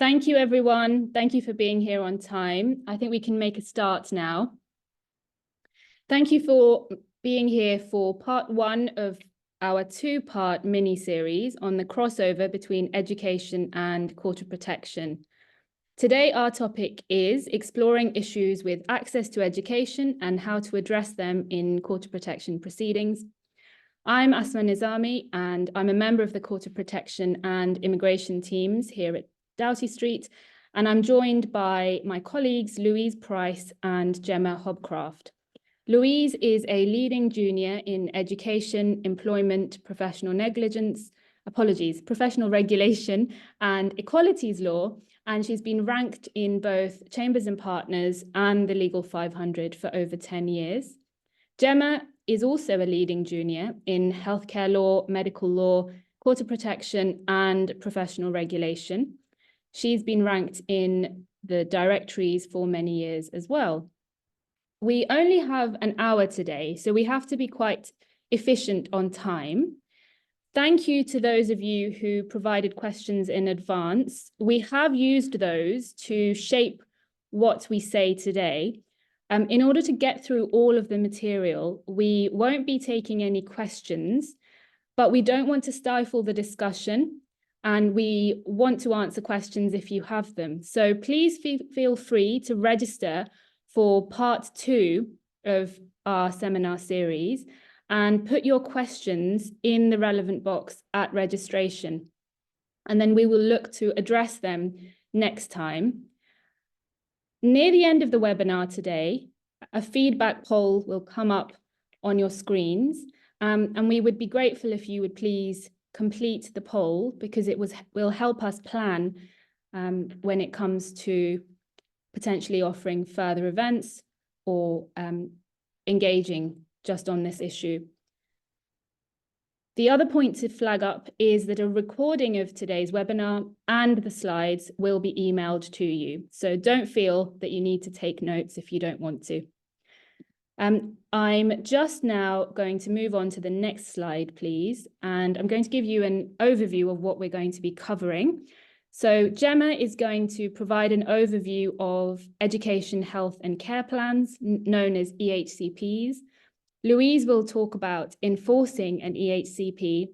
Thank you, everyone. Thank you for being here on time. I think we can make a start now. Thank you for being here for part one of our two-part mini-series on the crossover between education and court of protection. Today, our topic is exploring issues with access to education and how to address them in court of protection proceedings. I'm Asma Nizami, and I'm a member of the Court of Protection and Immigration teams here at Doughty Street, and I'm joined by my colleagues Louise Price and Gemma Hobcraft. Louise is a leading junior in education, employment, professional regulation and equalities law, and she's been ranked in both Chambers and Partners and the Legal 500 for over 10 years. Gemma is also a leading junior in healthcare law, medical law, court of protection and professional regulation. She's been ranked in the directories for many years as well. We only have an hour today, so we have to be quite efficient on time. Thank you to those of you who provided questions in advance. We have used those to shape what we say today. In order to get through all of the material, we won't be taking any questions, but we don't want to stifle the discussion, and we want to answer questions if you have them. So please feel free to register for part two of our seminar series and put your questions in the relevant box at registration. And then we will look to address them next time. Near the end of the webinar today, a feedback poll will come up on your screens, and we would be grateful if you would please complete the poll, because it will help us plan when it comes to potentially offering further events or engaging just on this issue. The other point to flag up is that a recording of today's webinar and the slides will be emailed to you. So don't feel that you need to take notes if you don't want to. I'm just now going to move on to the next slide, please. And I'm going to give you an overview of what we're going to be covering. So Gemma is going to provide an overview of education, health and care plans, known as EHCPs. Louise will talk about enforcing an EHCP,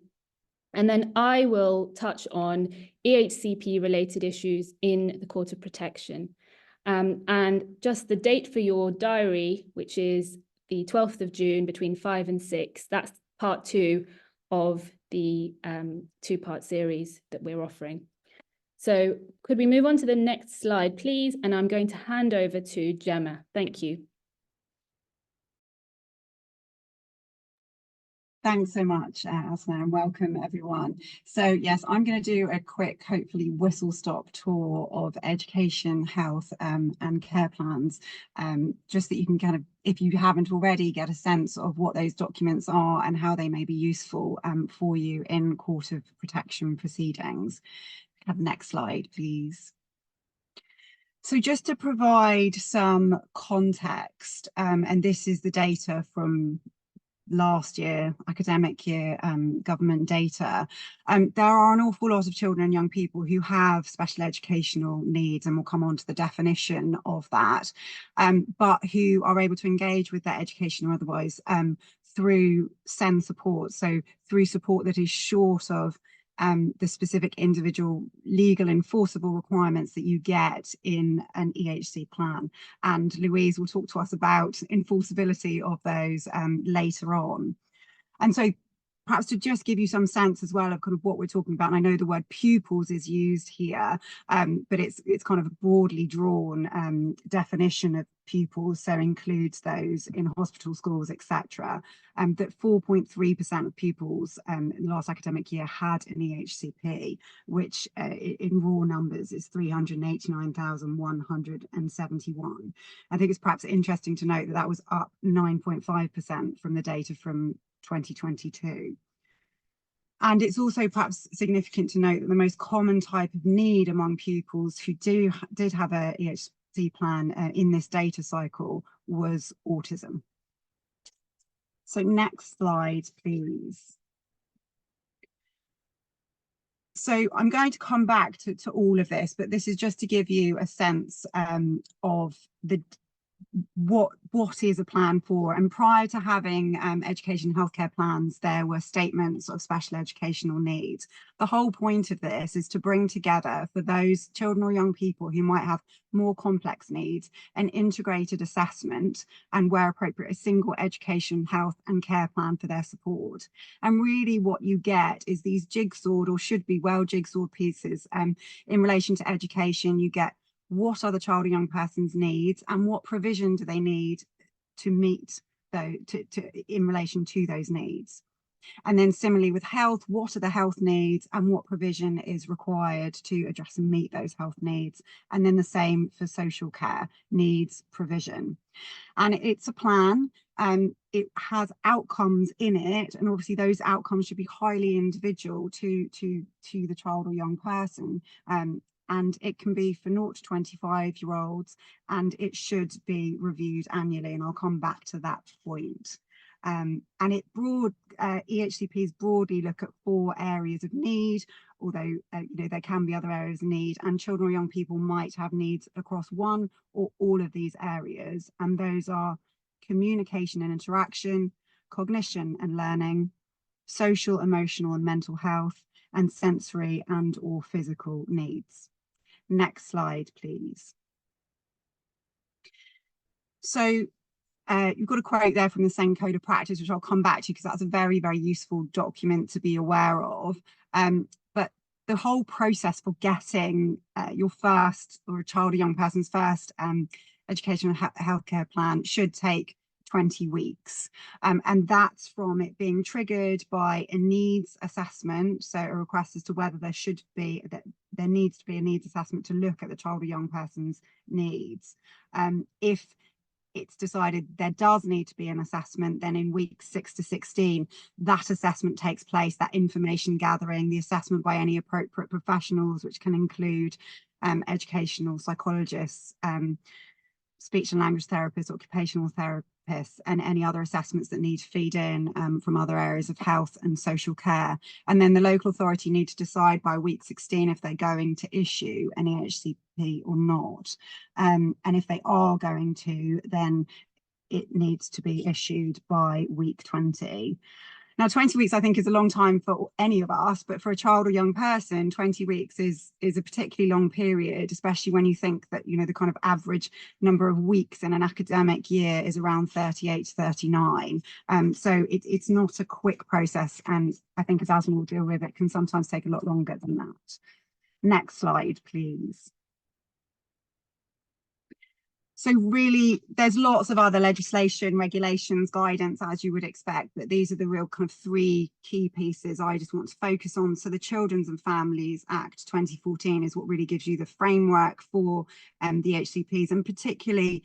and then I will touch on EHCP related issues in the Court of Protection. And just the date for your diary, which is the 12th of June between 5 and 6, that's part two of the two-part series that we're offering. So could we move on to the next slide, please? And I'm going to hand over to Gemma. Thank you. Thanks so much, Asma, and welcome everyone. So yes, I'm going to do a quick, hopefully whistle-stop tour of education, health and care plans, just that you can kind of, if you haven't already, get a sense of what those documents are and how they may be useful for you in court of protection proceedings. Have the next slide, please. So just to provide some context, and this is the data from last year, academic year, government data, there are an awful lot of children and young people who have special educational needs, and we'll come on to the definition of that, but who are able to engage with their education or otherwise through SEND support, so through support that is short of the specific individual legal enforceable requirements that you get in an EHC plan. And Louise will talk to us about enforceability of those later on. And so perhaps to just give you some sense as well of kind of what we're talking about, and I know the word pupils is used here, but it's kind of a broadly drawn definition of pupils, so includes those in hospital, schools, etc. That 4.3% of pupils in the last academic year had an EHCP, which in raw numbers is 389,171. I think it's perhaps interesting to note that that was up 9.5% from the data from 2022. And it's also perhaps significant to note that the most common type of need among pupils who did have a EHC plan in this data cycle was autism. So next slide, please. So I'm going to come back to all of this, but this is just to give you a sense of the what is a plan for. And prior to having education and healthcare plans, there were statements of special educational needs. The whole point of this is to bring together, for those children or young people who might have more complex needs, an integrated assessment, and where appropriate, a single education, health and care plan for their support. And really what you get is these jigsawed, or should be well jigsawed pieces. In relation to education, you get what are the child or young person's needs and what provision do they need to meet in relation to those needs. And then similarly with health, what are the health needs and what provision is required to address and meet those health needs. And then the same for social care needs provision. And it's a plan. It has outcomes in it, and obviously those outcomes should be highly individual to the child or young person. And it can be for 0 to 25-year-olds, and it should be reviewed annually, and I'll come back to that point. And EHCPs broadly look at 4 areas of need, although you know, there can be other areas of need, and children or young people might have needs across one or all of these areas, and those are communication and interaction, cognition and learning, social, emotional and mental health, and sensory and or physical needs. Next slide, please. So you've got a quote there from the same code of practice, which I'll come back to because that's a very, very useful document to be aware of. But the whole process for getting your first, or a child or young person's first educational healthcare plan should take 20 weeks. And that's from it being triggered by a needs assessment, so a request as to whether there needs to be a needs assessment to look at the child or young person's needs. If it's decided there does need to be an assessment, then in weeks 6 to 16, that assessment takes place, that information gathering, the assessment by any appropriate professionals, which can include educational psychologists, speech and language therapists, occupational therapists, and any other assessments that need to feed in from other areas of health and social care. And then the local authority need to decide by week 16 if they're going to issue an EHCP or not. And if they are going to, then it needs to be issued by week 20. Now, 20 weeks, I think, is a long time for any of us, but for a child or young person, 20 weeks is a particularly long period, especially when you think that, you know, the kind of average number of weeks in an academic year is around 38 to 39. So it's not a quick process. And I think, as Asma will deal with, it can sometimes take a lot longer than that. Next slide, please. So really, there's lots of other legislation, regulations, guidance, as you would expect, but these are the real kind of 3 key pieces I just want to focus on. So the Children's and Families Act 2014 is what really gives you the framework for the HCPs, and particularly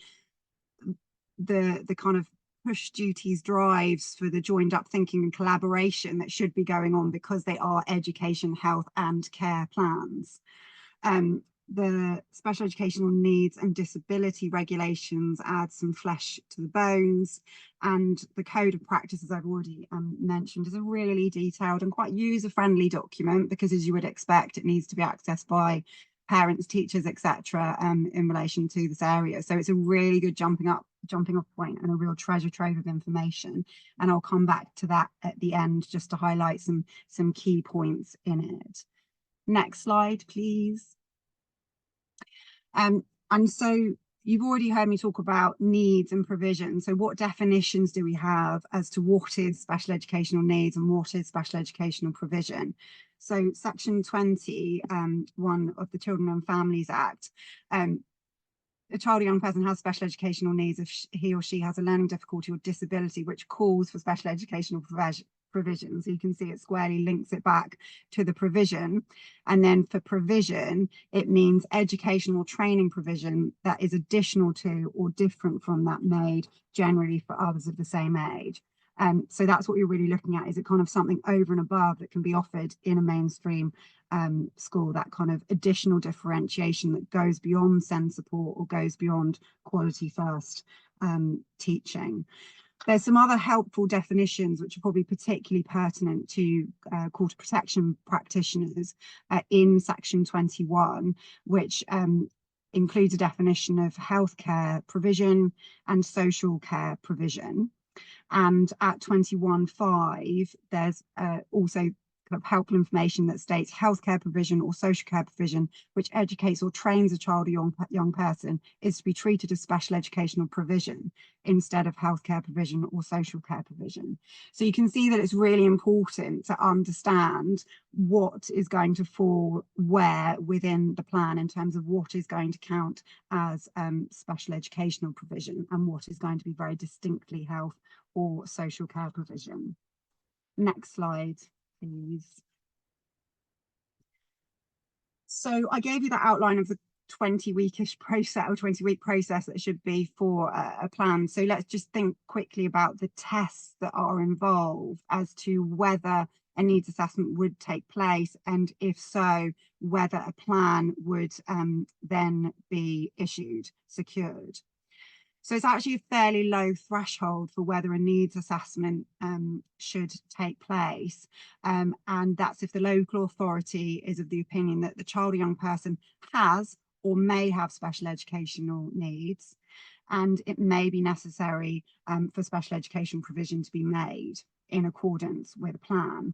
the kind of push duties, drives for the joined up thinking and collaboration that should be going on, because they are education, health and care plans. The special educational needs and disability regulations add some flesh to the bones, and the code of practice, as I've already mentioned, is a really detailed and quite user-friendly document, because as you would expect, it needs to be accessed by parents, teachers, etc. In relation to this area. So it's a really good jumping off point and a real treasure trove of information, and I'll come back to that at the end just to highlight some key points in it. Next slide, please. And so you've already heard me talk about needs and provision. So what definitions do we have as to what is special educational needs and what is special educational provision? So section 21 of the Children and Families Act, a child or young person has special educational needs if he or she has a learning difficulty or disability which calls for special educational provision. So you can see it squarely links it back to the provision. And then for provision, it means educational training provision that is additional to or different from that made generally for others of the same age. So that's what you're really looking at. Is it kind of something over and above that can be offered in a mainstream school, that kind of additional differentiation that goes beyond SEND support or goes beyond quality first teaching. There's some other helpful definitions which are probably particularly pertinent to court of protection practitioners in section 21, which includes a definition of healthcare provision and social care provision. And at 21.5, there's also kind of helpful information that states healthcare provision or social care provision, which educates or trains a child or young person, is to be treated as special educational provision instead of healthcare provision or social care provision. So you can see that it's really important to understand what is going to fall where within the plan in terms of what is going to count as special educational provision and what is going to be very distinctly health or social care provision. Next slide, please. So I gave you the outline of the 20-weekish process or 20-week process that should be for a plan. So let's just think quickly about the tests that are involved as to whether a needs assessment would take place, and if so, whether a plan would then be issued, secured. So it's actually a fairly low threshold for whether a needs assessment should take place. And that's if the local authority is of the opinion that the child or young person has or may have special educational needs, and it may be necessary for special education provision to be made in accordance with a plan.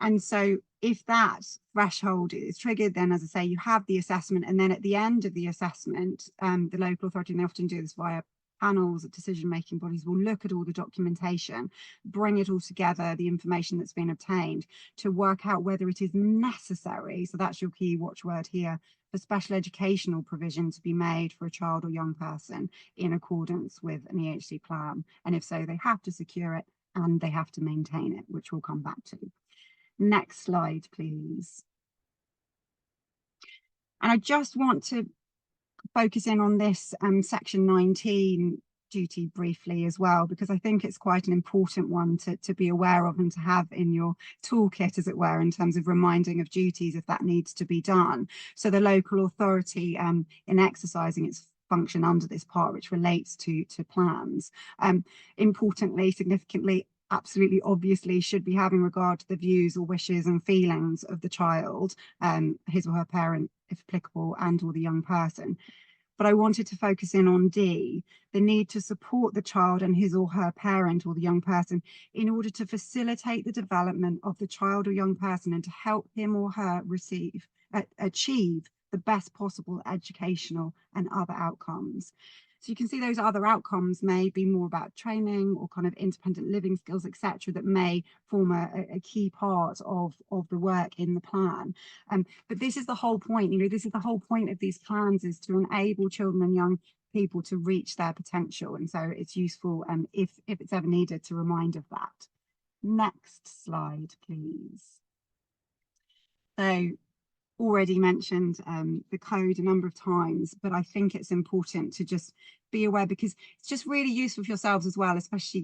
And so if that threshold is triggered, then, as I say, you have the assessment. And then at the end of the assessment, the local authority, and they often do this via panels of decision-making bodies, will look at all the documentation, bring it all together, the information that's been obtained, to work out whether it is necessary, so that's your key watchword here, for special educational provision to be made for a child or young person in accordance with an EHC plan. And if so, they have to secure it and they have to maintain it, which we'll come back to. Next slide, please. And I just want to focus in on this section 19 duty briefly as well, because I think it's quite an important one to be aware of and to have in your toolkit, as it were, in terms of reminding of duties if that needs to be done. So the local authority in exercising its function under this part, which relates to plans, importantly, significantly, absolutely obviously should be having regard to the views or wishes and feelings of the child, his or her parent, if applicable, and or the young person. But I wanted to focus in on D, the need to support the child and his or her parent or the young person in order to facilitate the development of the child or young person and to help him or her achieve the best possible educational and other outcomes. So you can see those other outcomes may be more about training or kind of independent living skills, etc., that may form a key part of the work in the plan. But this is the whole point, this is the whole point of these plans, is to enable children and young people to reach their potential. And so it's useful if it's ever needed to remind of that. Next slide, please. So already mentioned the code a number of times, but I think it's important to just be aware, because it's just really useful for yourselves as well, especially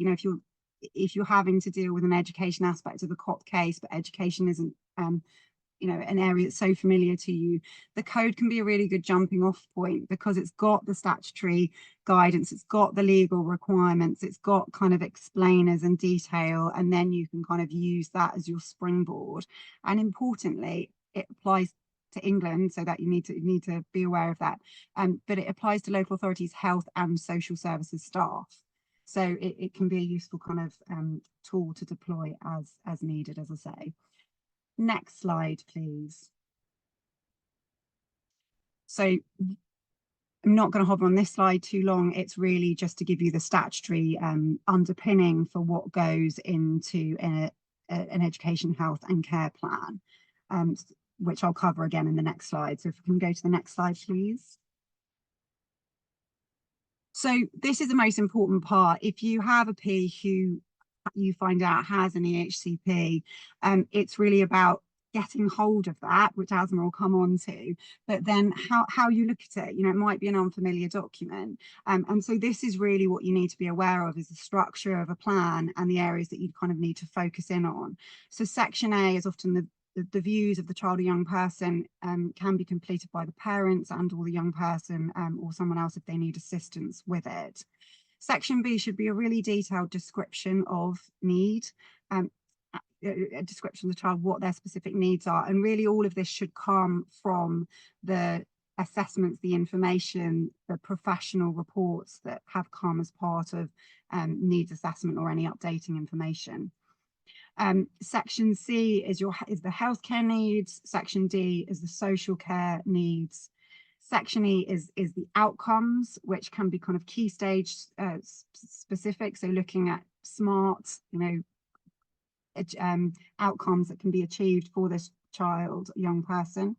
if you're having to deal with an education aspect of a COP case, but education isn't an area that's so familiar to you. The code can be a really good jumping off point, because it's got the statutory guidance, it's got the legal requirements, it's got kind of explainers and detail, and then you can kind of use that as your springboard. And importantly, it applies to England, so that you need to be aware of that. But it applies to local authorities' health and social services staff. So it can be a useful kind of tool to deploy as needed, as I say. Next slide, please. So I'm not going to hover on this slide too long. It's really just to give you the statutory underpinning for what goes into an education, health and care plan, which I'll cover again in the next slide. So if we can go to the next slide, please. So this is the most important part. If you have a P who you find out has an EHCP, it's really about getting hold of that, which Asma will come on to, but then how you look at it. It might be an unfamiliar document. And so this is really what you need to be aware of, is the structure of a plan and the areas that you kind of need to focus in on. So section A is often the views of the child or young person, can be completed by the parents and or the young person or someone else if they need assistance with it. Section B should be a really detailed description of need, a description of the child, what their specific needs are. And really all of this should come from the assessments, the information, the professional reports that have come as part of needs assessment or any updating information. Section C is the healthcare needs. Section D is the social care needs. Section E is the outcomes, which can be kind of key stage specific. So looking at SMART, outcomes that can be achieved for this child, young person.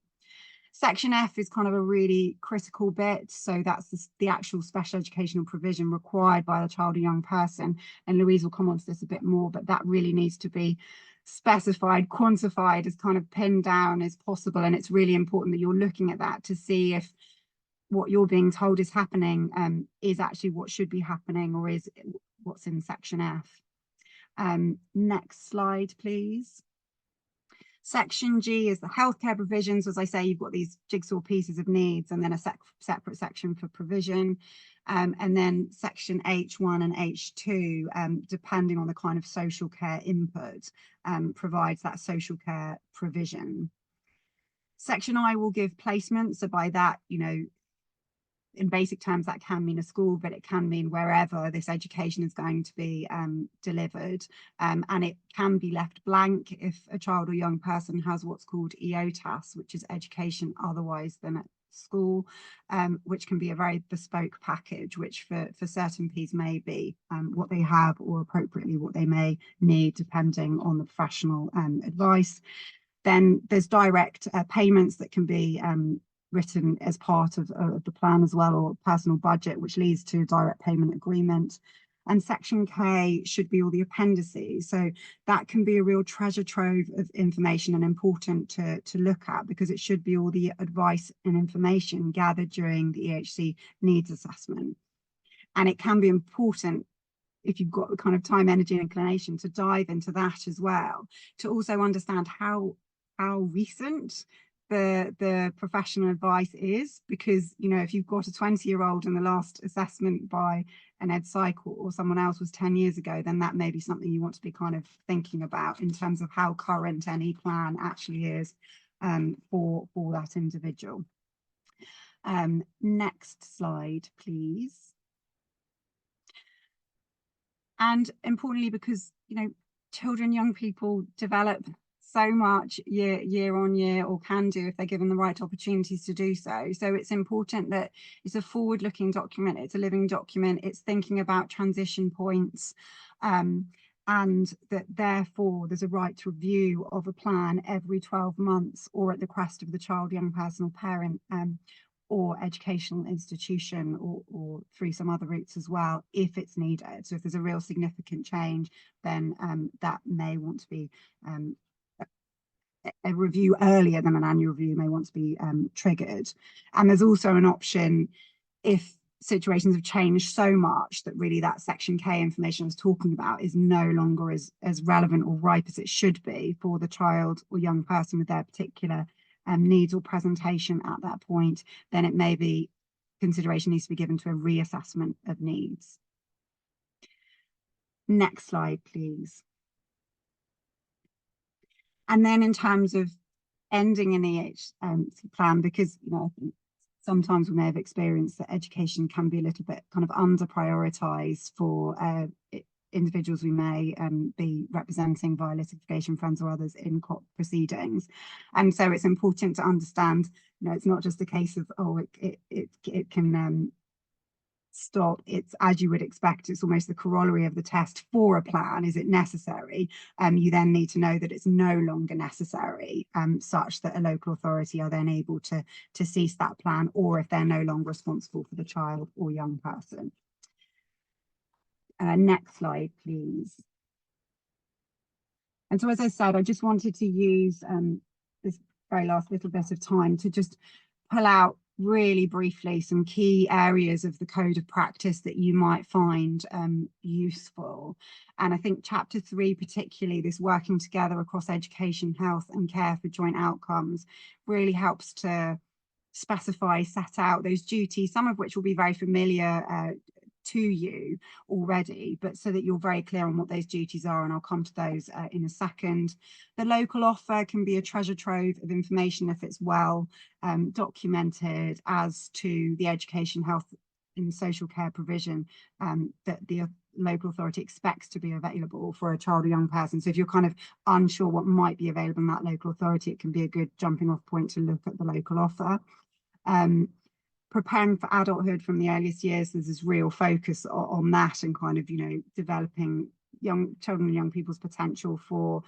Section F is kind of a really critical bit. So that's the actual special educational provision required by the child or young person. And Louise will come on to this a bit more, but that really needs to be specified, quantified, as kind of pinned down as possible. And it's really important that you're looking at that to see if what you're being told is happening is actually what should be happening, or is what's in Section F. Next slide, please. Section G is the healthcare provisions. As I say, you've got these jigsaw pieces of needs, and then a separate section for provision. And then Section H1 and H2, depending on the kind of social care input, provides that social care provision. Section I will give placement. So by that, in basic terms, that can mean a school, but it can mean wherever this education is going to be delivered. And it can be left blank if a child or young person has what's called EOTAS, which is education otherwise than at school, which can be a very bespoke package, which for certain Ps may be what they have, or appropriately what they may need, depending on the professional advice. Then there's direct payments that can be written as part of the plan as well, or personal budget, which leads to a direct payment agreement. And Section K should be all the appendices. So that can be a real treasure trove of information, and important to look at, because it should be all the advice and information gathered during the EHC needs assessment. And it can be important, if you've got the kind of time, energy and inclination, to dive into that as well, to also understand how recent the professional advice is. Because if you've got a 20-year-old and the last assessment by an ed psych or someone else was 10 years ago, then that may be something you want to be kind of thinking about in terms of how current any plan actually is for that individual. Next slide, please. And importantly, because children, young people develop so much year on year, or can do if they're given the right opportunities to do so. So it's important that it's a forward-looking document, it's a living document, it's thinking about transition points, and that therefore there's a right to review of a plan every 12 months, or at the request of the child, young person or parent, or educational institution, or through some other routes as well, if it's needed. So if there's a real significant change, then that may want to be a review earlier than an annual review may want to be triggered. And there's also an option if situations have changed so much that really that Section K information I was talking about is no longer as relevant or ripe as it should be for the child or young person with their particular needs or presentation at that point, then it may be consideration needs to be given to a reassessment of needs. Next slide, please. And then in terms of ending an EHC plan, because I think sometimes we may have experienced that education can be a little bit kind of under prioritized for individuals we may be representing via litigation friends or others in court proceedings. And so it's important to understand, it's not just a case of, it can stop. It's, as you would expect, it's almost the corollary of the test for a plan. Is it necessary? You then need to know that it's no longer necessary, such that a local authority are then able to cease that plan, or if they're no longer responsible for the child or young person. Next slide, please. And so, as I said, I just wanted to use this very last little bit of time to just pull out really briefly some key areas of the code of practice that you might find useful. And I think chapter 3, particularly this working together across education, health and care for joint outcomes, really helps to specify, set out those duties, some of which will be very familiar to you already, but so that you're very clear on what those duties are, and I'll come to those in a second. The local offer can be a treasure trove of information if it's well documented as to the education, health and social care provision that the local authority expects to be available for a child or young person. So if you're kind of unsure what might be available in that local authority, it can be a good jumping off point to look at the local offer. Preparing for adulthood from the earliest years, there's this real focus on that, and kind of, you know, developing young children and young people's potential for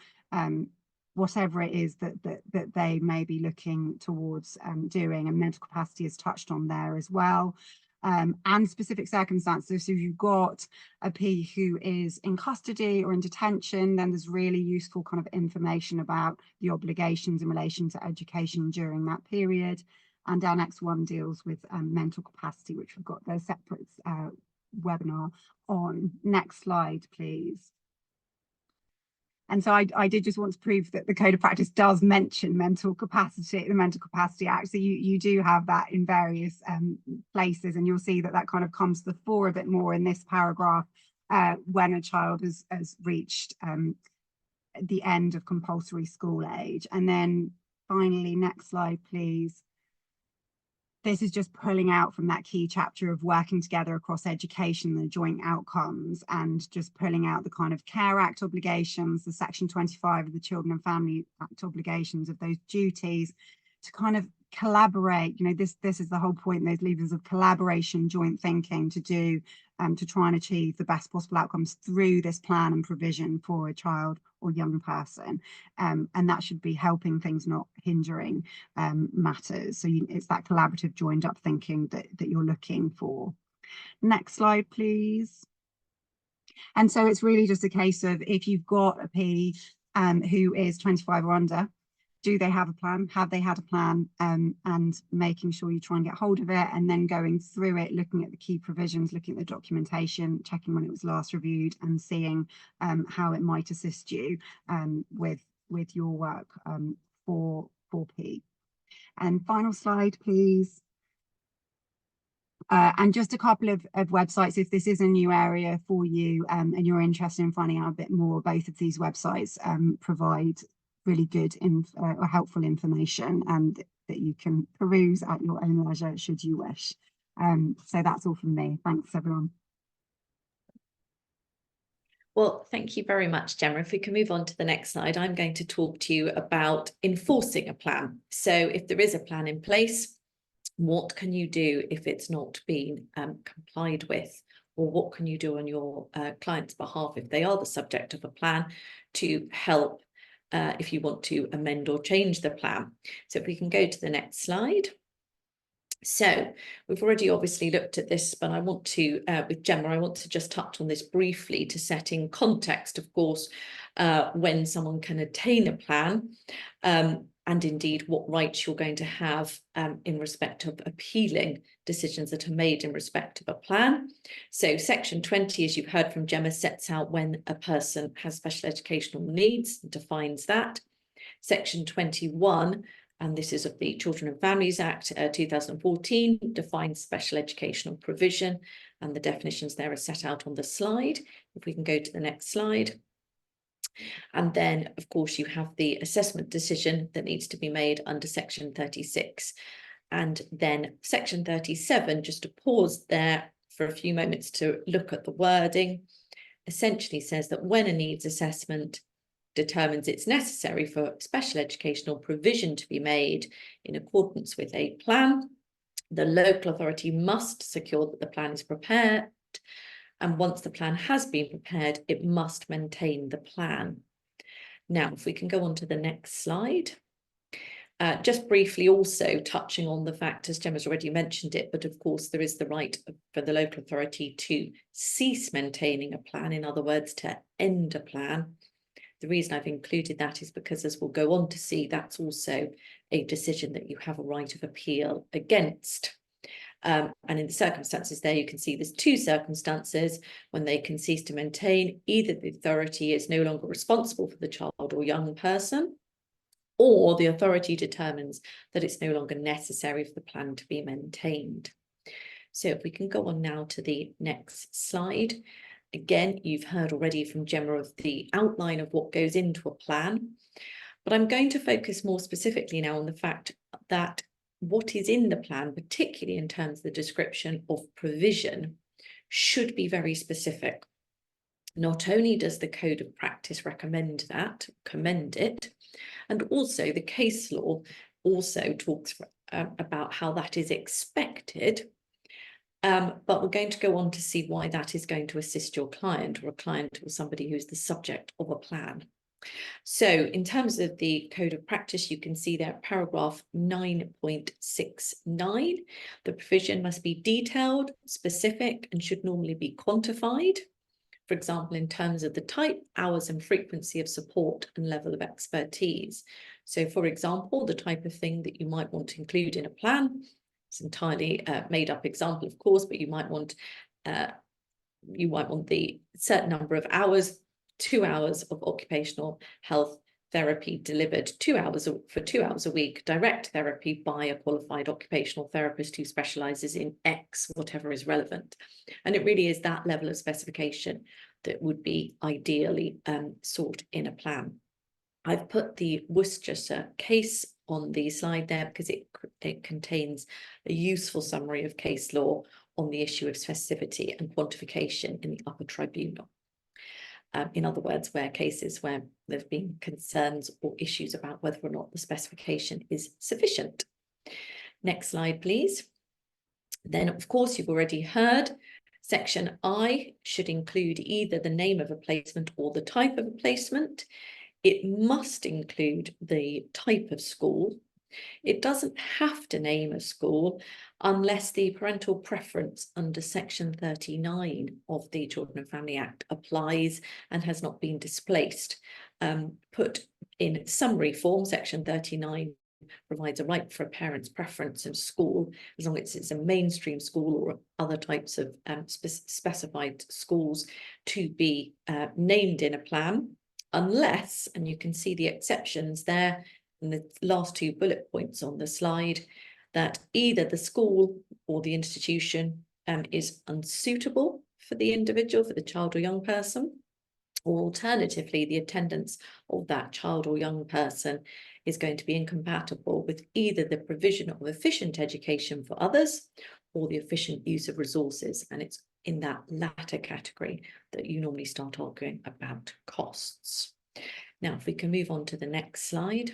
whatever it is that they may be looking towards doing, and mental capacity is touched on there as well. And specific circumstances. So if you've got a P who is in custody or in detention, then there's really useful kind of information about the obligations in relation to education during that period. And our next one deals with mental capacity, which we've got the separate webinar on. Next slide, please. And so I did just want to prove that the Code of Practice does mention mental capacity, the Mental Capacity Act. So you do have that in various places, and you'll see that that kind of comes to the fore a bit more in this paragraph when a child has reached the end of compulsory school age. And then finally, next slide, please. This is just pulling out from that key chapter of working together across education, the joint outcomes, and just pulling out the kind of Care Act obligations, the Section 25 of the Children and Family Act obligations of those duties, to kind of collaborate. You know, this is the whole point, those levers of collaboration, joint thinking to do, to try and achieve the best possible outcomes through this plan and provision for a child or young person. And that should be helping things, not hindering matters. So it's that collaborative, joined up thinking that you're looking for. Next slide, please. And so it's really just a case of, if you've got a P who is 25 or under, do they have a plan? Have they had a plan? And making sure you try and get hold of it, and then going through it, looking at the key provisions, looking at the documentation, checking when it was last reviewed, and seeing how it might assist you with your work for P. And final slide, please. And just a couple of websites, if this is a new area for you and you're interested in finding out a bit more, both of these websites provide really good or helpful information that you can peruse at your own leisure should you wish. So that's all from me. Thanks, everyone. Well, thank you very much, Gemma. If we can move on to the next slide, I'm going to talk to you about enforcing a plan. So if there is a plan in place, what can you do if it's not been complied with? Or what can you do on your client's behalf if they are the subject of a plan to help if you want to amend or change the plan? So if we can go to the next slide. So we've already obviously looked at this, but I want to, with Gemma, I want to just touch on this briefly to set in context, of course, when someone can attain a plan, and indeed what rights you're going to have in respect of appealing decisions that are made in respect of a plan. So Section 20, as you've heard from Gemma, sets out when a person has special educational needs and defines that. Section 21, and this is of the Children and Families Act 2014, defines special educational provision, and the definitions there are set out on the slide. If we can go to the next slide. And then, of course, you have the assessment decision that needs to be made under Section 36. And then Section 37, just to pause there for a few moments to look at the wording, essentially says that when a needs assessment determines it's necessary for special educational provision to be made in accordance with a plan, the local authority must secure that the plan is prepared. And once the plan has been prepared, it must maintain the plan. Now, if we can go on to the next slide. Just briefly also touching on the fact, as Gemma's already mentioned it, but of course there is the right for the local authority to cease maintaining a plan, in other words, to end a plan. The reason I've included that is because, as we'll go on to see, that's also a decision that you have a right of appeal against. And in the circumstances there, you can see there's two circumstances when they can cease to maintain. Either the authority is no longer responsible for the child or young person, or the authority determines that it's no longer necessary for the plan to be maintained. So if we can go on now to the next slide. Again, you've heard already from Gemma of the outline of what goes into a plan, but I'm going to focus more specifically now on the fact that what is in the plan, particularly in terms of the description of provision, should be very specific. Not only does the Code of Practice recommend that, commend it, and also the case law also talks about how that is expected, but we're going to go on to see why that is going to assist your client, or a client or somebody who's the subject of a plan. So in terms of the Code of Practice, you can see there paragraph 9.69, the provision must be detailed, specific, and should normally be quantified. For example, in terms of the type, hours, and frequency of support and level of expertise. So for example, the type of thing that you might want to include in a plan, it's entirely made up example, of course, but you might want the certain number of hours, 2 hours of occupational health therapy delivered 2 hours for 2 hours a week, direct therapy by a qualified occupational therapist who specializes in X, whatever is relevant. And it really is that level of specification that would be ideally sought in a plan. I've put the Worcestershire case on the slide there because it contains a useful summary of case law on the issue of specificity and quantification in the upper tribunal. In other words, where cases where there's been concerns or issues about whether or not the specification is sufficient. Next slide, please. Then, of course, you've already heard section I should include either the name of a placement or the type of a placement. It must include the type of school. It doesn't have to name a school unless the parental preference under section 39 of the Children and Family Act applies and has not been displaced. Put in summary form, section 39 provides a right for a parent's preference of school, as long as it's a mainstream school or other types of specified schools, to be named in a plan, unless, and you can see the exceptions there in the last 2 bullet points on the slide, that either the school or the institution is unsuitable for the individual, for the child or young person, or alternatively, the attendance of that child or young person is going to be incompatible with either the provision of efficient education for others or the efficient use of resources. And it's in that latter category that you normally start arguing about costs. Now, if we can move on to the next slide.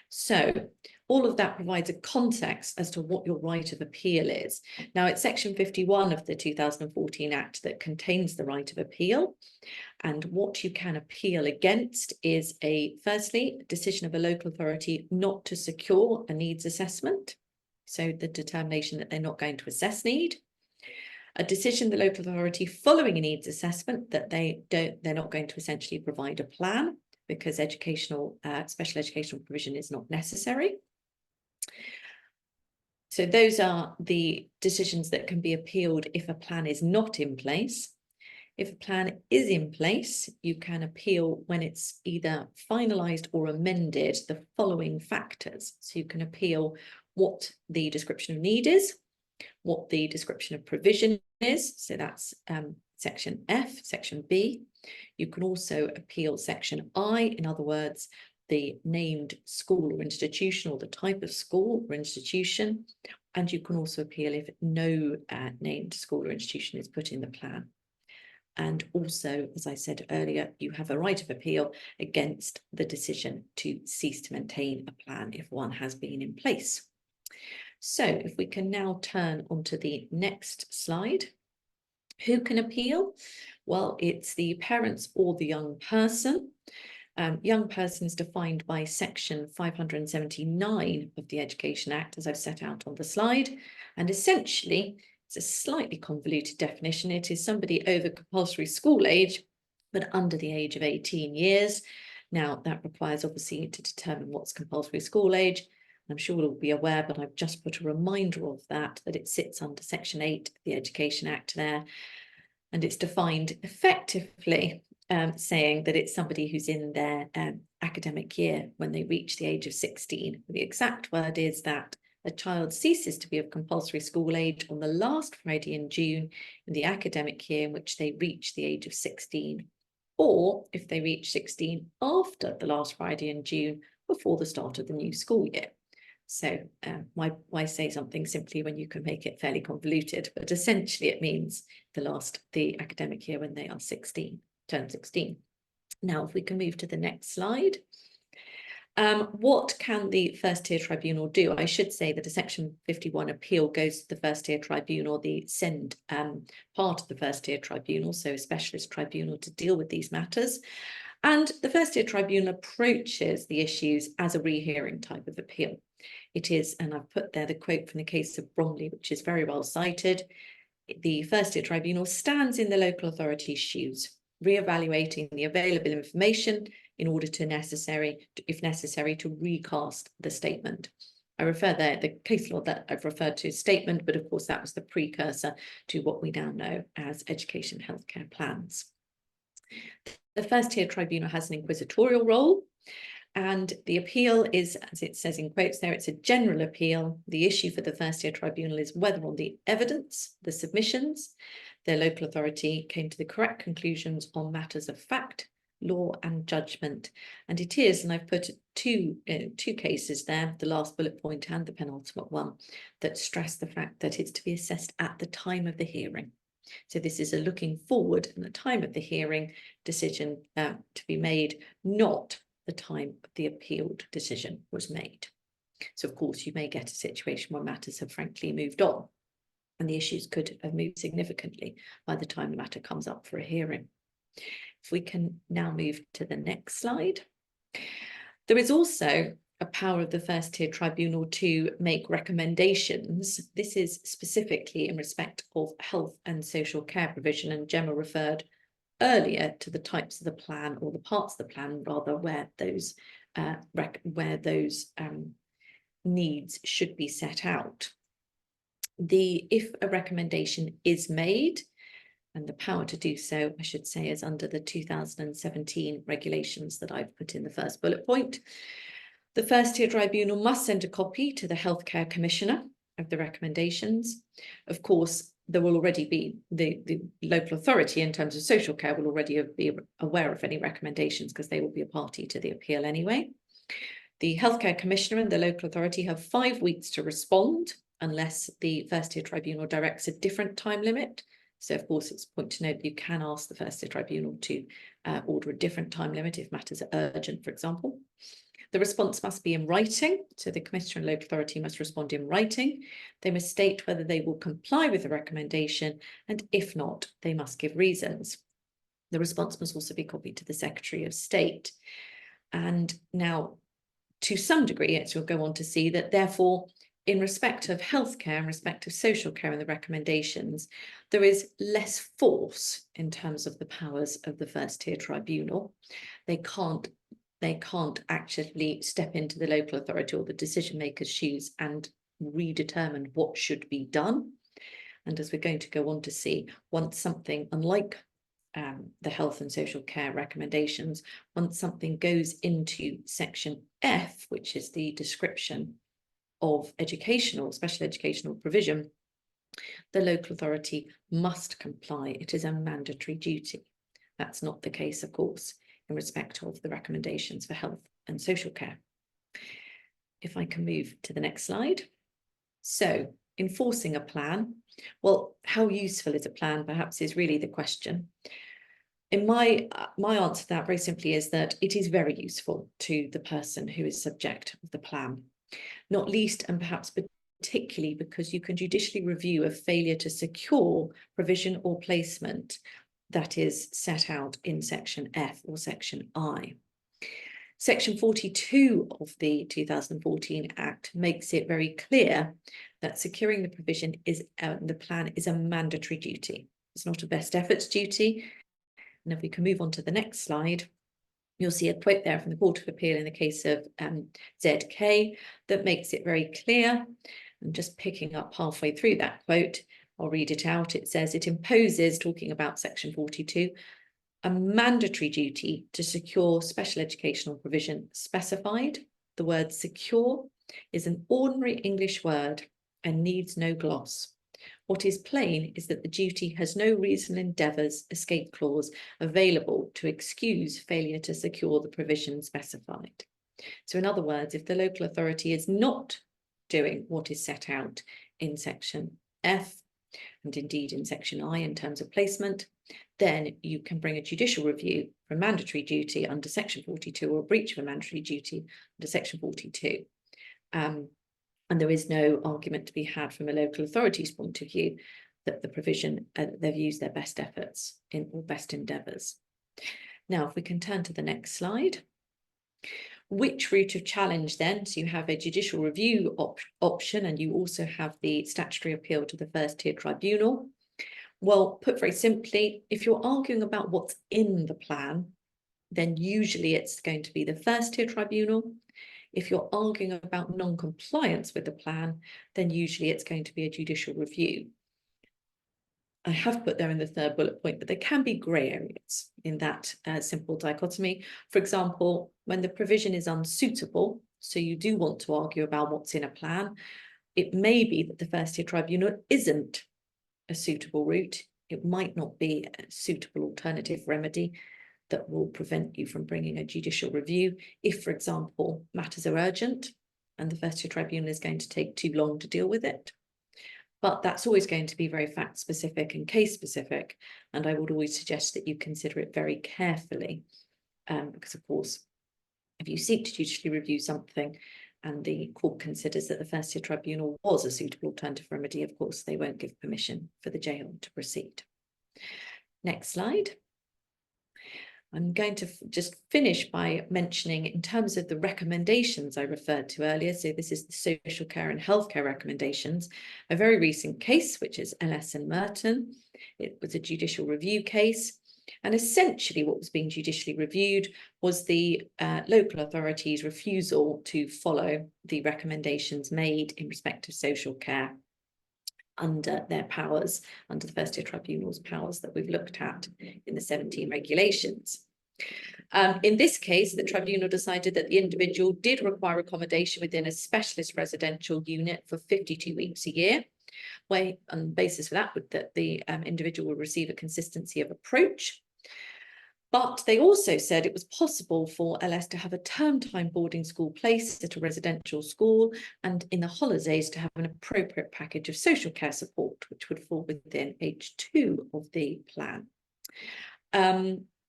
So all of that provides a context as to what your right of appeal is. Now, it's section 51 of the 2014 Act that contains the right of appeal. And what you can appeal against is firstly, a decision of a local authority not to secure a needs assessment. So the determination that they're not going to assess need. A decision, the local authority following a needs assessment, that they're not going to essentially provide a plan because special educational provision is not necessary. So those are the decisions that can be appealed if a plan is not in place. If a plan is in place, you can appeal when it's either finalised or amended the following factors. So you can appeal what the description of need is, what the description of provision is. So that's section F, section B. You can also appeal section I, in other words, the named school or institution, or the type of school or institution. And you can also appeal if no named school or institution is put in the plan. And also, as I said earlier, you have a right of appeal against the decision to cease to maintain a plan if one has been in place. So if we can now turn onto the next slide. Who can appeal? Well, it's the parents or the young person. Young person is defined by section 579 of the Education Act, as I've set out on the slide. And essentially, it's a slightly convoluted definition. It is somebody over compulsory school age, but under the age of 18 years. Now, that requires obviously to determine what's compulsory school age. I'm sure we'll be aware, but I've just put a reminder of that it sits under section 8 of the Education Act there. And it's defined effectively saying that it's somebody who's in their academic year when they reach the age of 16. The exact word is that a child ceases to be of compulsory school age on the last Friday in June in the academic year in which they reach the age of 16, or if they reach 16 after the last Friday in June before the start of the new school year. So why say something simply when you can make it fairly convoluted? But essentially it means the academic year when they are 16, turn 16. Now, if we can move to the next slide. What can the first tier tribunal do? I should say that a Section 51 appeal goes to the first tier tribunal, the SEND part of the first tier tribunal, so a specialist tribunal to deal with these matters. And the first tier tribunal approaches the issues as a rehearing type of appeal. It is, and I've put there the quote from the case of Bromley, which is very well cited. The first tier tribunal stands in the local authority's shoes, re-evaluating the available information in order to if necessary, to recast the statement. I refer there, the case law that I've referred to statement, but of course that was the precursor to what we now know as education healthcare plans. The first tier tribunal has an inquisitorial role, and the appeal is, as it says in quotes there, it's a general appeal. The issue for the first tier tribunal is whether on the evidence, the submissions, the local authority came to the correct conclusions on matters of fact, law and judgment. And it is, and I've put two cases there, the last bullet point and the penultimate one, that stress the fact that it's to be assessed at the time of the hearing. So this is a looking forward and the time of the hearing decision to be made, not the time the appealed decision was made. So of course you may get a situation where matters have frankly moved on and the issues could have moved significantly by the time the matter comes up for a hearing. If we can now move to the next slide. There is also a power of the first tier tribunal to make recommendations. This is specifically in respect of health and social care provision, and Gemma referred earlier to the types of the plan, or the parts of the plan rather, where those needs should be set out. If a recommendation is made, and the power to do so, I should say, is under the 2017 regulations that I've put in the first bullet point, the first tier tribunal must send a copy to the healthcare commissioner of the recommendations. Of course, there will already be the local authority in terms of social care will already be aware of any recommendations because they will be a party to the appeal anyway. The healthcare commissioner and the local authority have 5 weeks to respond unless the first tier tribunal directs a different time limit. So of course it's a point to note that you can ask the first tier tribunal to order a different time limit if matters are urgent, for example. The response must be in writing, so the commissioner and local authority must respond in writing. They must state whether they will comply with the recommendation, and if not, they must give reasons. The response must also be copied to the Secretary of State. And now, to some degree, as you'll go on to see, that therefore, in respect of healthcare, in respect of social care and the recommendations, there is less force in terms of the powers of the first tier tribunal. They can't actually step into the local authority or the decision maker's shoes and redetermine what should be done. And as we're going to go on to see, once something, unlike the health and social care recommendations, once something goes into section F, which is the description of special educational provision, the local authority must comply. It is a mandatory duty. That's not the case, of course, in respect of the recommendations for health and social care. If I can move to the next slide. So, enforcing a plan. Well, how useful is a plan, perhaps, is really the question. In my answer to that very simply is that it is very useful to the person who is subject of the plan, not least and perhaps particularly because you can judicially review a failure to secure provision or placement that is set out in section F or section I. Section 42 of the 2014 Act makes it very clear that securing the provision the plan is a mandatory duty. It's not a best efforts duty. And if we can move on to the next slide, you'll see a quote there from the Court of Appeal in the case of ZK that makes it very clear. I'm just picking up halfway through that quote. I'll read it out. It says, it imposes, talking about section 42, a mandatory duty to secure special educational provision specified. The word secure is an ordinary English word and needs no gloss. What is plain is that the duty has no reasonable endeavours escape clause available to excuse failure to secure the provision specified. So in other words, if the local authority is not doing what is set out in section F, and indeed in section I in terms of placement, then you can bring a judicial review for a mandatory duty under section 42 or a breach of a mandatory duty under section 42. And there is no argument to be had from a local authority's point of view that the provision, they've used their best efforts or best endeavours. Now, if we can turn to the next slide. Which route of challenge then? So you have a judicial review option, and you also have the statutory appeal to the first tier tribunal. Well, put very simply, if you're arguing about what's in the plan, then usually it's going to be the first tier tribunal. If you're arguing about non-compliance with the plan, then usually it's going to be a judicial review. I have put there in the third bullet point, but there can be grey areas in that simple dichotomy. For example, when the provision is unsuitable, so you do want to argue about what's in a plan, it may be that the first tier tribunal isn't a suitable route. It might not be a suitable alternative remedy that will prevent you from bringing a judicial review if, for example, matters are urgent and the first tier tribunal is going to take too long to deal with it. But that's always going to be very fact specific and case specific, and I would always suggest that you consider it very carefully, because of course, if you seek to judicially review something and the court considers that the first tier tribunal was a suitable alternative remedy, of course they won't give permission for the jail to proceed. Next slide. I'm going to just finish by mentioning, in terms of the recommendations I referred to earlier, so this is the social care and healthcare recommendations, a very recent case, which is LS and Merton. It was a judicial review case, and essentially what was being judicially reviewed was the local authority's refusal to follow the recommendations made in respect of social care under their powers, under the first tier tribunal's powers that we've looked at in the 17 regulations. In this case, the tribunal decided that the individual did require accommodation within a specialist residential unit for 52 weeks a year, where on the basis for that, that the individual would receive a consistency of approach. But they also said it was possible for LS to have a term time boarding school place at a residential school, and in the holidays to have an appropriate package of social care support, which would fall within H2 of the plan.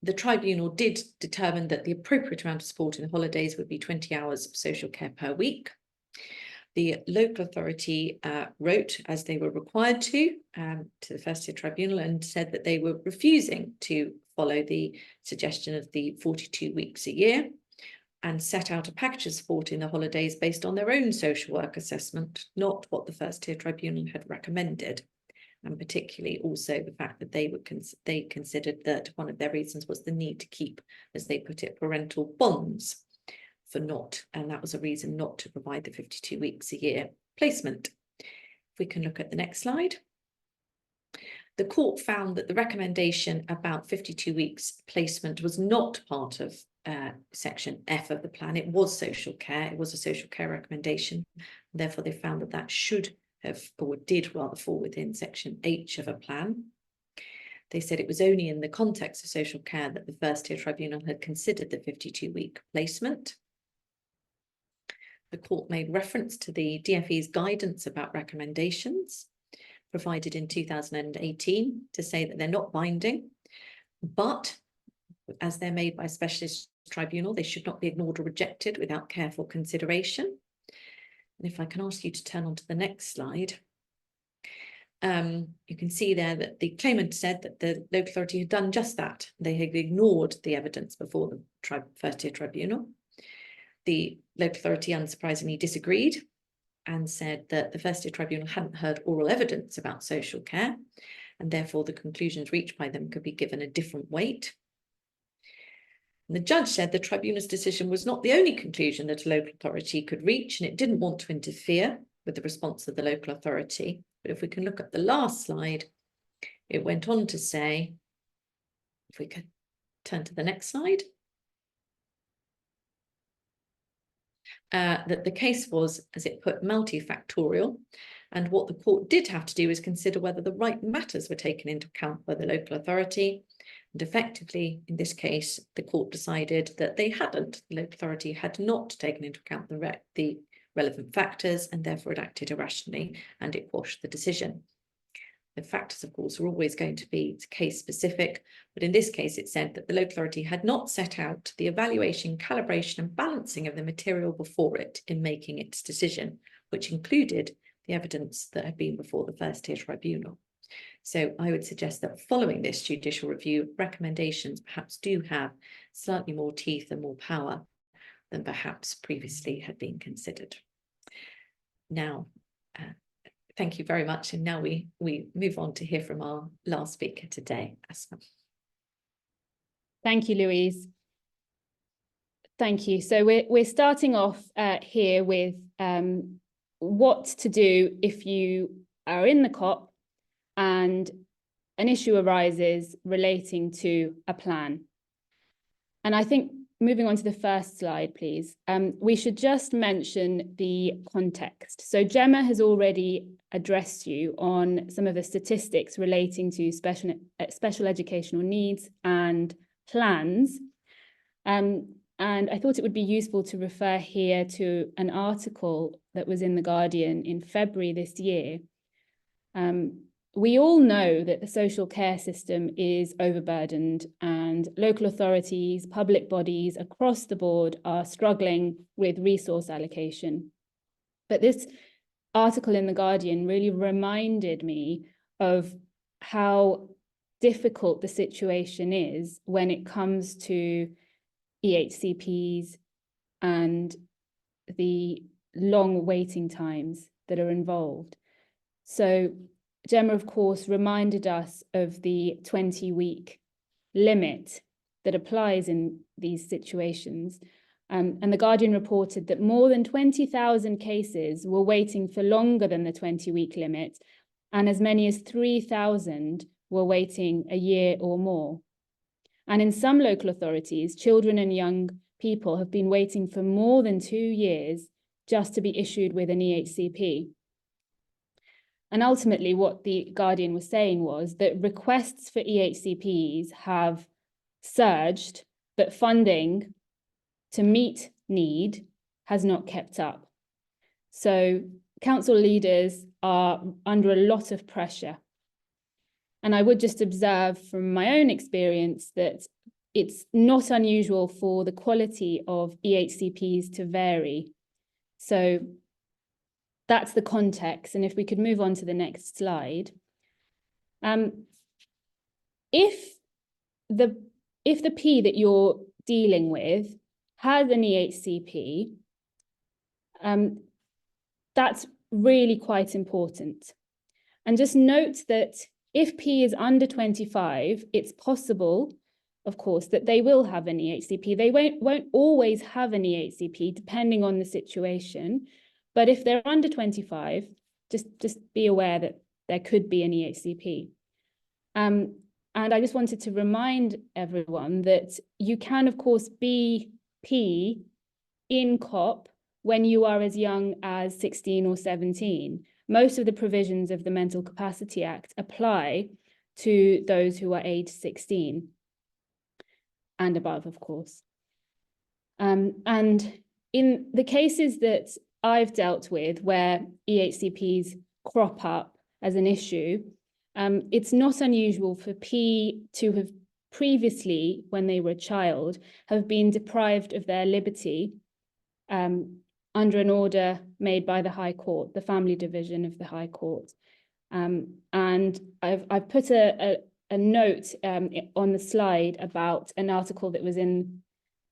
The tribunal did determine that the appropriate amount of support in the holidays would be 20 hours of social care per week. The local authority wrote, as they were required to the first tier tribunal, and said that they were refusing to follow the suggestion of the 42 weeks a year, and set out a package of support in the holidays based on their own social work assessment, not what the first tier tribunal had recommended. And particularly also the fact that they considered that one of their reasons was the need to keep, as they put it, parental bonds and that was a reason not to provide the 52 weeks a year placement. If we can look at the next slide. The court found that the recommendation about 52 weeks placement was not part of section F of the plan. It was social care. It was a social care recommendation. Therefore, they found that that should have, or did rather, fall within section H of a plan. They said it was only in the context of social care that the first tier tribunal had considered the 52-week placement. The court made reference to the DfE's guidance about recommendations provided in 2018 to say that they're not binding, but as they're made by a specialist tribunal, they should not be ignored or rejected without careful consideration. And if I can ask you to turn on to the next slide, you can see there that the claimant said that the local authority had done just that. They had ignored the evidence before the first tier tribunal. The local authority unsurprisingly disagreed and said that the first tier tribunal hadn't heard oral evidence about social care, and therefore the conclusions reached by them could be given a different weight. And the judge said the tribunal's decision was not the only conclusion that a local authority could reach, and it didn't want to interfere with the response of the local authority. But if we can look at the last slide, it went on to say, if we could turn to the next slide. that the case was, as it put, multifactorial. And what the court did have to do is consider whether the right matters were taken into account by the local authority. And effectively, in this case, the court decided that they hadn't. The local authority had not taken into account the relevant factors, and therefore it acted irrationally, and it quashed the decision. The factors, of course, are always going to be case specific, but in this case, it said that the local authority had not set out the evaluation, calibration, and balancing of the material before it in making its decision, which included the evidence that had been before the first-tier tribunal. So I would suggest that following this judicial review, recommendations perhaps do have slightly more teeth and more power than perhaps previously had been considered. Now, thank you very much. And now we move on to hear from our last speaker today, Asma. Thank you, Louise. Thank you. So we're starting off here with what to do if you are in the COP and an issue arises relating to a plan. And I think moving on to the first slide, please, we should just mention the context. So Gemma has already addressed you on some of the statistics relating to special educational needs and plans. And I thought it would be useful to refer here to an article that was in The Guardian in February this year. We all know that the social care system is overburdened, and local authorities, public bodies across the board are struggling with resource allocation. But this article in The Guardian really reminded me of how difficult the situation is when it comes to EHCPs and the long waiting times that are involved. So Gemma, of course, reminded us of the 20-week limit that applies in these situations. And The Guardian reported that more than 20,000 cases were waiting for longer than the 20-week limit, and as many as 3,000 were waiting a year or more. And in some local authorities, children and young people have been waiting for more than 2 years just to be issued with an EHCP. And ultimately, what The Guardian was saying was that requests for EHCPs have surged, but funding to meet need has not kept up. So council leaders are under a lot of pressure. And I would just observe from my own experience that it's not unusual for the quality of EHCPs to vary. So that's the context. And if we could move on to the next slide. If the P that you're dealing with has an EHCP, that's really quite important. And just note that if P is under 25, it's possible, of course, that they will have an EHCP. They won't always have an EHCP, depending on the situation. But if they're under 25, just be aware that there could be an EHCP. And I just wanted to remind everyone that you can, of course, be P in COP when you are as young as 16 or 17. Most of the provisions of the Mental Capacity Act apply to those who are age 16 and above, of course. And in the cases that I've dealt with where EHCPs crop up as an issue, it's not unusual for P to have previously, when they were a child, have been deprived of their liberty under an order made by the High Court, the Family Division of the High Court. And I've put a note on the slide about an article that was on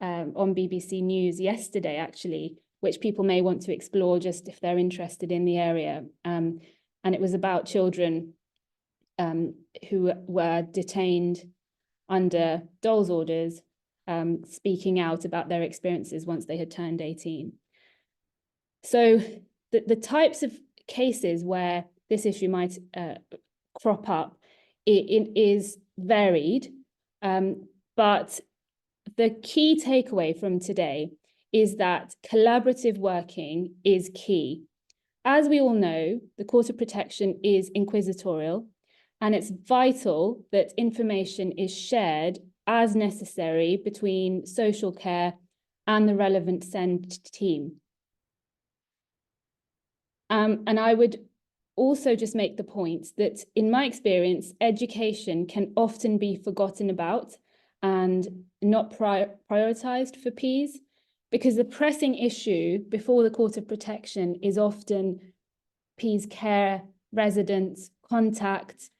BBC News yesterday, actually, which people may want to explore just if they're interested in the area. And it was about children who were detained under Dole's orders, speaking out about their experiences once they had turned 18. So the types of cases where this issue might crop up is varied, but the key takeaway from today is that collaborative working is key. As we all know, the Court of Protection is inquisitorial, and it's vital that information is shared as necessary between social care and the relevant SEND team. And I would also just make the point that in my experience, education can often be forgotten about and not prioritized for Ps, because the pressing issue before the Court of Protection is often Ps care, residents, contact,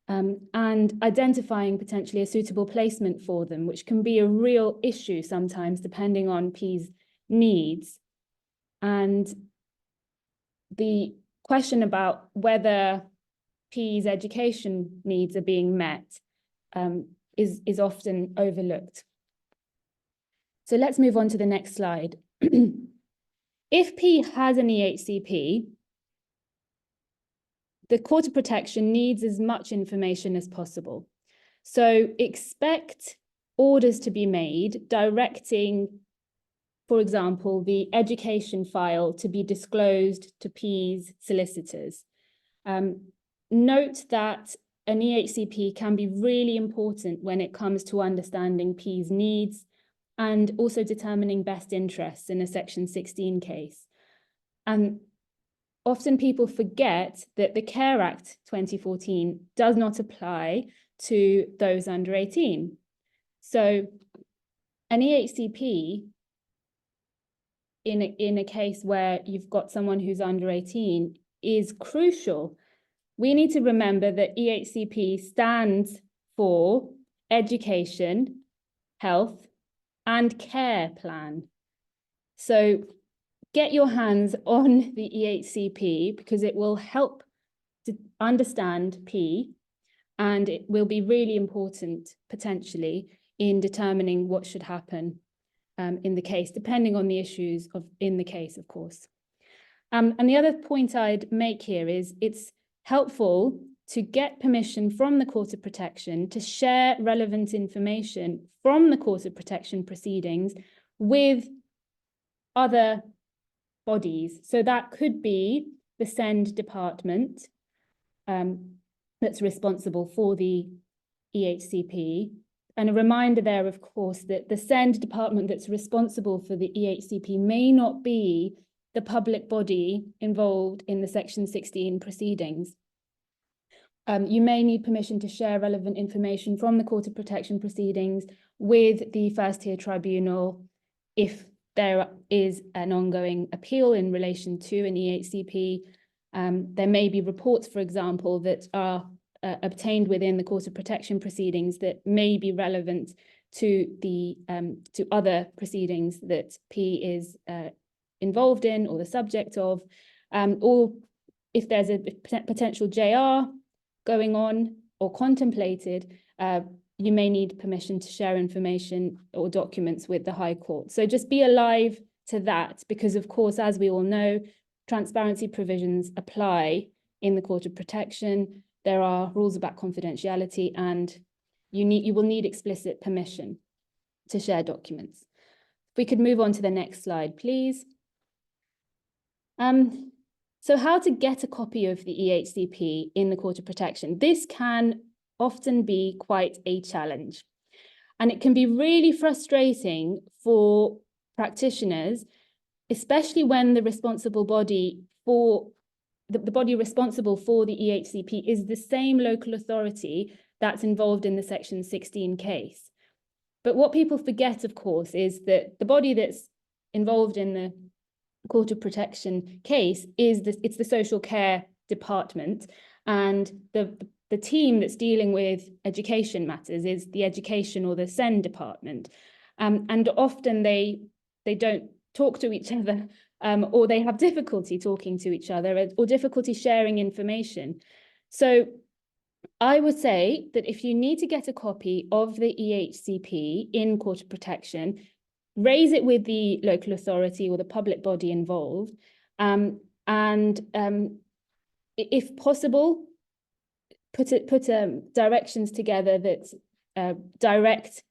and identifying potentially a suitable placement for them, which can be a real issue sometimes depending on Ps needs. And the question about whether Ps education needs are being met is often overlooked. So let's move on to the next slide. If P has an EHCP, the Court of Protection needs as much information as possible. So expect orders to be made directing, for example, the education file to be disclosed to P's solicitors. Note that an EHCP can be really important when it comes to understanding P's needs and also determining best interests in a Section 16 case. And often people forget that the Care Act 2014 does not apply to those under 18. So an EHCP in a case where you've got someone who's under 18 is crucial. We need to remember that EHCP stands for Education, Health, and Care Plan. So get your hands on the EHCP because it will help to understand P, and it will be really important potentially in determining what should happen in the case, depending on the issues in the case, of course. And the other point I'd make here is it's helpful to get permission from the Court of Protection to share relevant information from the Court of Protection proceedings with other bodies. So that could be the SEND department that's responsible for the EHCP. And a reminder there, of course, that the SEND department that's responsible for the EHCP may not be the public body involved in the Section 16 proceedings. You may need permission to share relevant information from the Court of Protection proceedings with the first tier tribunal if there is an ongoing appeal in relation to an EHCP. There may be reports, for example, that are obtained within the Court of Protection proceedings that may be relevant to the to other proceedings that P is involved in or the subject of, or if there's a potential JR going on or contemplated, you may need permission to share information or documents with the High Court. So just be alive to that, because of course, as we all know, transparency provisions apply in the Court of Protection. There are rules about confidentiality, and you will need explicit permission to share documents. If we could move on to the next slide, please. So how to get a copy of the EHCP in the Court of Protection? This can often be quite a challenge, and it can be really frustrating for practitioners, especially when the responsible body for the body responsible for the EHCP is the same local authority that's involved in the Section 16 case. But what people forget, of course, is that the body that's involved in the Court of Protection case is it's the social care department, and the team that's dealing with education matters is the education or the SEND department. And often they don't talk to each other, or they have difficulty talking to each other, or difficulty sharing information. So I would say that if you need to get a copy of the EHCP in Court of Protection, raise it with the local authority or the public body involved, and if possible, put directions together that direct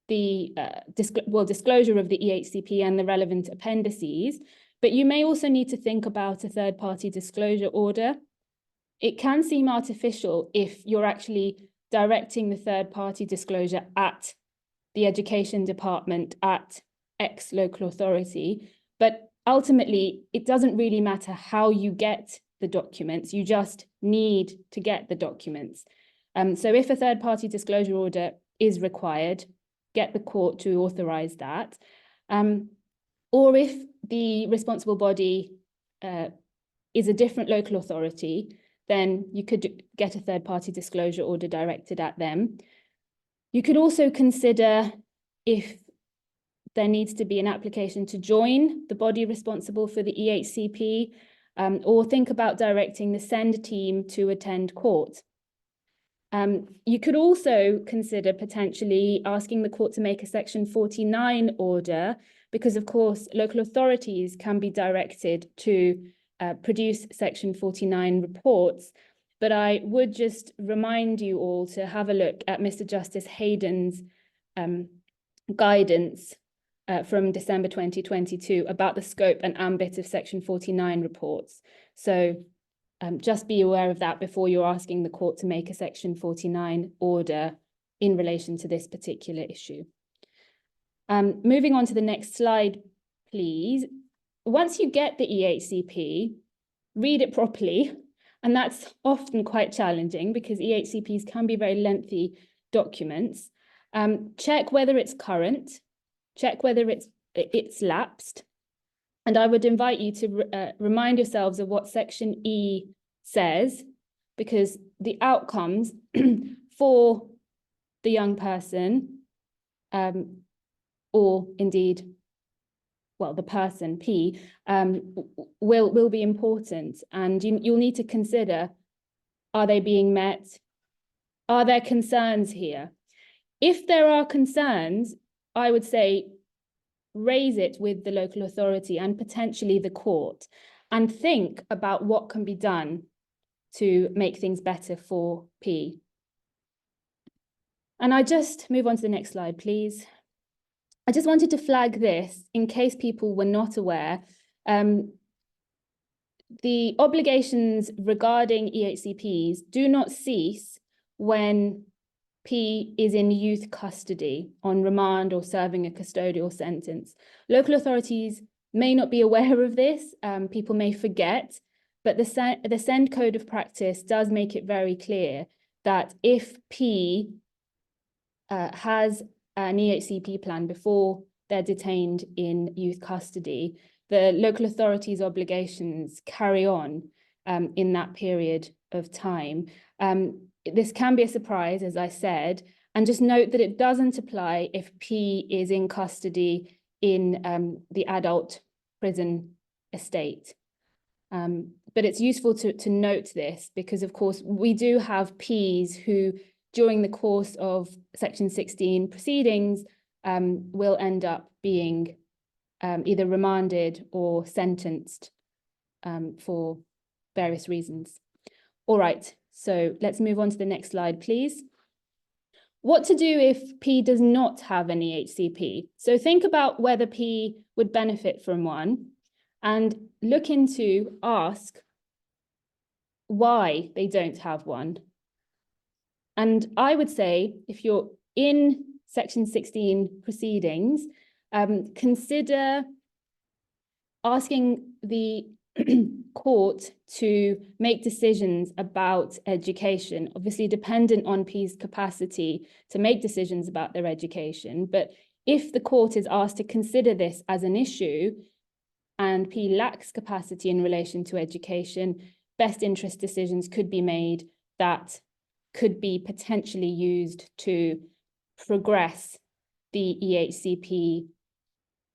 the disclosure of the EHCP and the relevant appendices, but you may also need to think about a third-party disclosure order. It can seem artificial if you're actually directing the third-party disclosure at the education department at X local authority, but ultimately it doesn't really matter how you get the documents, you just need to get the documents. So if a third-party disclosure order is required, get the court to authorize that. Or if the responsible body is a different local authority, then you could get a third-party disclosure order directed at them. You could also consider if there needs to be an application to join the body responsible for the EHCP, or think about directing the SEND team to attend court. You could also consider potentially asking the court to make a Section 49 order, because of course local authorities can be directed to produce Section 49 reports. But I would just remind you all to have a look at Mr. Justice Hayden's guidance from December 2022 about the scope and ambit of Section 49 reports. So just be aware of that before you're asking the court to make a Section 49 order in relation to this particular issue. Moving on to the next slide, please. Once you get the EHCP, read it properly. And that's often quite challenging because EHCPs can be very lengthy documents. Check whether it's current, check whether it's lapsed. And I would invite you to remind yourselves of what Section E says, because the outcomes for the young person, or indeed, well, the person, P, will be important. And you'll need to consider, are they being met? Are there concerns here? If there are concerns, I would say raise it with the local authority and potentially the court, and think about what can be done to make things better for P. And I just move on to the next slide, please. I just wanted to flag this in case people were not aware. The obligations regarding EHCPs do not cease when P is in youth custody on remand or serving a custodial sentence. Local authorities may not be aware of this, people may forget, but the SEND Code of Practice does make it very clear that if P has an EHCP plan before they're detained in youth custody, the local authority's obligations carry on in that period of time. This can be a surprise, as I said, and just note that it doesn't apply if P is in custody in the adult prison estate. But it's useful to note this because, of course, we do have Ps who, during the course of Section 16 proceedings, will end up being either remanded or sentenced for various reasons. All right, so let's move on to the next slide, please. What to do if P does not have an EHCP? So think about whether P would benefit from one and look into, ask why they don't have one. And I would say, if you're in Section 16 proceedings, consider asking the court to make decisions about education, obviously dependent on P's capacity to make decisions about their education. But if the court is asked to consider this as an issue and P lacks capacity in relation to education, best interest decisions could be made that could be potentially used to progress the EHCP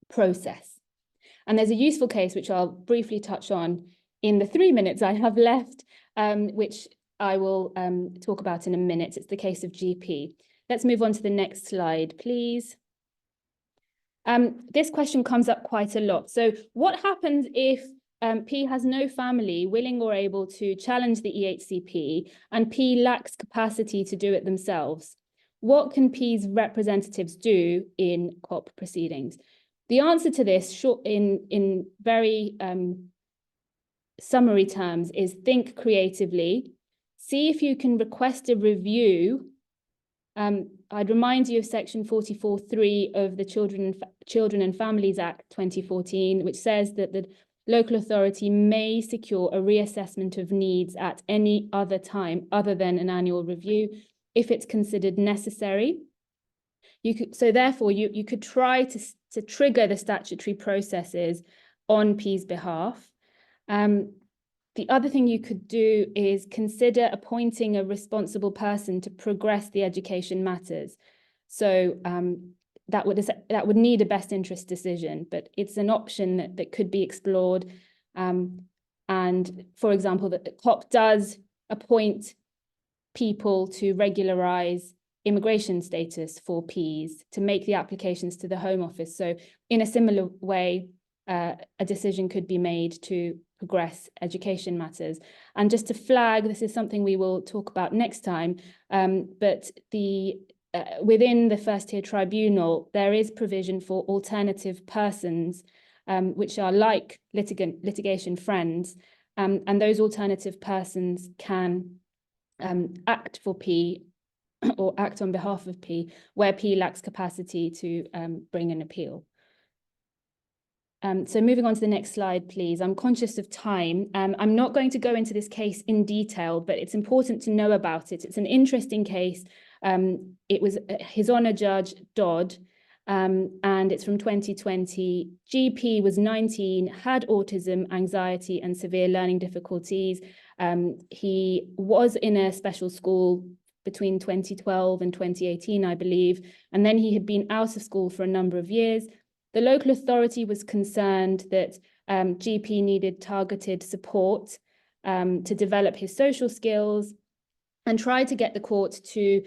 process. And there's a useful case, which I'll briefly touch on in the 3 minutes I have left, which I will talk about in a minute. It's the case of GP. Let's move on to the next slide, please. This question comes up quite a lot. So what happens if P has no family willing or able to challenge the EHCP and P lacks capacity to do it themselves? what can P's representatives do in COP proceedings? The answer to this, in very summary terms, is think creatively, see if you can request a review. I'd remind you of section 44.3 of the Children and Families Act 2014, which says that the local authority may secure a reassessment of needs at any other time other than an annual review if it's considered necessary. Therefore, you could try to trigger the statutory processes on P's behalf. The other thing you could do is consider appointing a responsible person to progress the education matters. So that would need a best interest decision, but it's an option that could be explored. And for example, that the COP does appoint people to regularize immigration status for Ps, to make the applications to the Home Office. So in a similar way, a decision could be made to progress education matters. And just to flag, this is something we will talk about next time, but within the first tier tribunal, there is provision for alternative persons, which are like litigation friends, and those alternative persons can act for P or act on behalf of P where P lacks capacity to bring an appeal. So moving on to the next slide, please. I'm conscious of time. I'm not going to go into this case in detail, but it's important to know about it. It's an interesting case. It was His Honour Judge Dodd, and it's from 2020. GP was 19, had autism, anxiety, and severe learning difficulties. He was in a special school between 2012 and 2018, I believe, and then he had been out of school for a number of years. The local authority was concerned that GP needed targeted support to develop his social skills, and tried to get the court to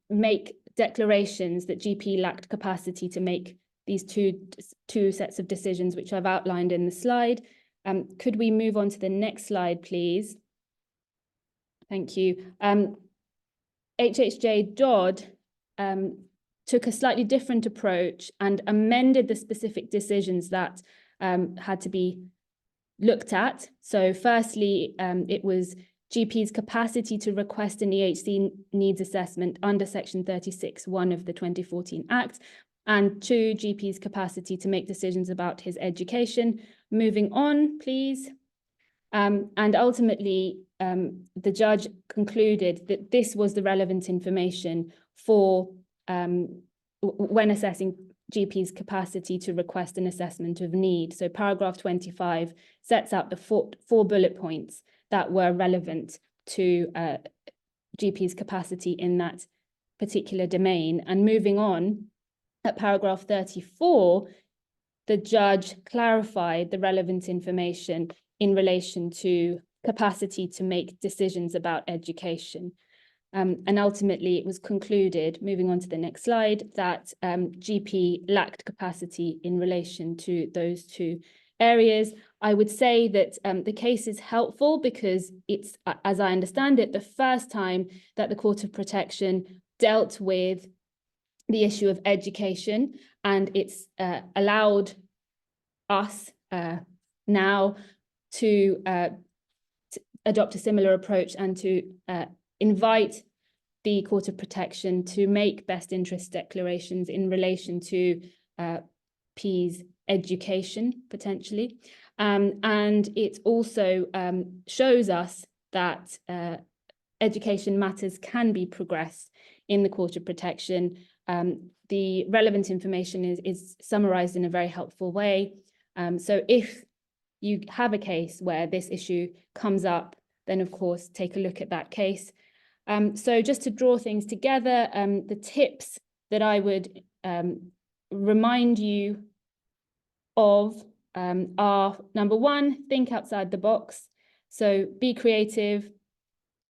make declarations that GP lacked capacity to make these two sets of decisions, which I've outlined in the slide. Could we move on to the next slide, please? Thank you. HHJ Dodd took a slightly different approach and amended the specific decisions that had to be looked at. So firstly, it was GP's capacity to request an EHC needs assessment under section 36(1) of the 2014 Act, and 2, GP's capacity to make decisions about his education. Moving on, please. And ultimately, the judge concluded that this was the relevant information for when assessing GP's capacity to request an assessment of need. So paragraph 25 sets out the four bullet points that were relevant to GP's capacity in that particular domain. And moving on, at paragraph 34, the judge clarified the relevant information in relation to capacity to make decisions about education. And ultimately, it was concluded, moving on to the next slide, that GP lacked capacity in relation to those two areas. I would say that the case is helpful because it's, as I understand it, the first time that the Court of Protection dealt with the issue of education, and it's allowed us now to adopt a similar approach and to invite the Court of Protection to make best interest declarations in relation to P's education, potentially. And it also shows us that education matters can be progressed in the Court of Protection. The relevant information is summarized in a very helpful way. So if you have a case where this issue comes up, then of course take a look at that case. So just to draw things together, the tips that I would remind you of are, number one, think outside the box. So be creative,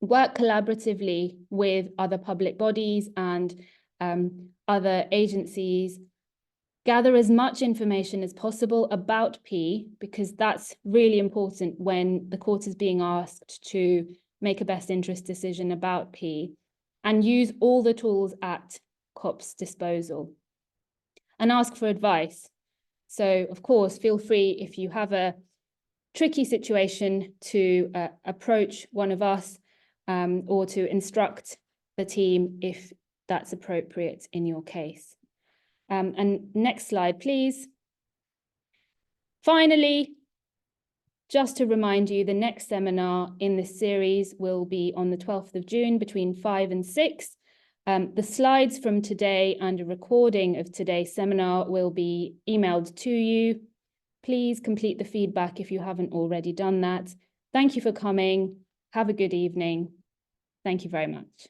work collaboratively with other public bodies and other agencies. Gather as much information as possible about P, because that's really important when the court is being asked to make a best interest decision about P. and use all the tools at COP's disposal. And ask for advice. So, of course, feel free if you have a tricky situation to approach one of us or to instruct the team if that's appropriate in your case. And next slide, please. Finally, just to remind you, the next seminar in this series will be on the 12th of June between 5 and 6. The slides from today and a recording of today's seminar will be emailed to you. Please complete the feedback if you haven't already done that. Thank you for coming. Have a good evening. Thank you very much.